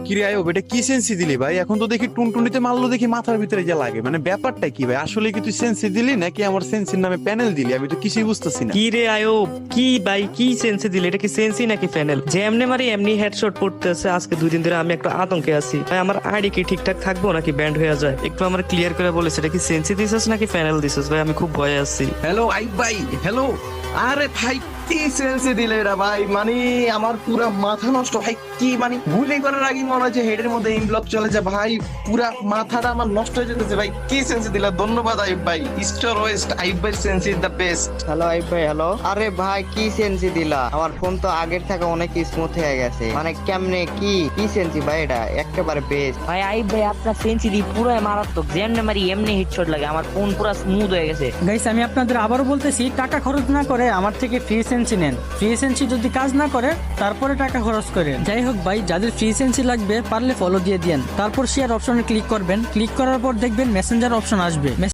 কিরে আয়ব, এটা কি সেন্সি দিলি ভাই? এখন তো দেখি টুনটুনিতে মারলো দেখি মাথার ভিতরে যে লাগে, মানে ব্যাপারটা কি ভাই? আসলে কি তুই সেন্সি দিলি নাকি আমার সেন্সির নামে প্যানেল দিলি? আমি তো কিছুই বুঝতেছি না। কি রে আয়ব, কি ভাই, কি সেন্সে দিলে? এটা কি সেন্সি নাকি ফ্যানেল? যে এমনি মারি এমনি হেডশট পড়তেছে। আজকে 2 দিন ধরে আমি একটা আতঙ্কে আছি ভাই। আমার আইডি কি ঠিকঠাক থাকবো নাকি ব্যান্ড হয়ে যায়? একটু আমার ক্লিয়ার করে বলিস, এটা কি সেন্সি দিছিস নাকি ফ্যানেল দিছিস ভাই? আমি খুব ভয়ে আছি। হ্যালো আইব ভাই, হ্যালো। আরে ভাই, কি সেন্সে দিলে এরা ভাই? মানে আমার পুরা মাথা নষ্ট ভাই। কি মানে গুলি করার আগে মনে হচ্ছে হেডের মধ্যে ইনব্লক চলে যায় ভাই। পুরা মাথাটা আমার নষ্ট হয়ে যেতেছে ভাই। কি সেন্সে দিলা? ধন্যবাদ আইব ভাই। স্টার ওয়েস্ট আইব ভাই, sense is the best. Hello আইব ভাই, হ্যালো। আরে ভাই, কি সেন্সি দিলা? আমার ফোন তো আগের থেকে অনেক স্মুথ হয়ে গেছে। মানে কেমনে কি কি সেন্সি ভাই? এটা একেবারে বেস্ট। ভাই আইব ভাই, আপনার সেঞ্চুরি পুরো মারাত্মক। যেমনে মারি এমনি হেডশট লাগে। আমার ফোন পুরো স্মুথ হয়ে গেছে। গাইস, আমি আপনাদের আবারও বলতেছি, টাকা খরচ না করে আমার থেকে ফ্রি সেন্সি নেন। ফ্রি সেন্সি যদি কাজ না করে তারপরে টাকা খরচ করেন। যাই হোক ভাই, যাদের ফ্রি সেন্সি লাগবে পারলে ফলো দিয়ে দিন, তারপর শেয়ার অপশনে ক্লিক করবেন। ক্লিক করার পর দেখবেন মেসেঞ্জার অপশন আসবে।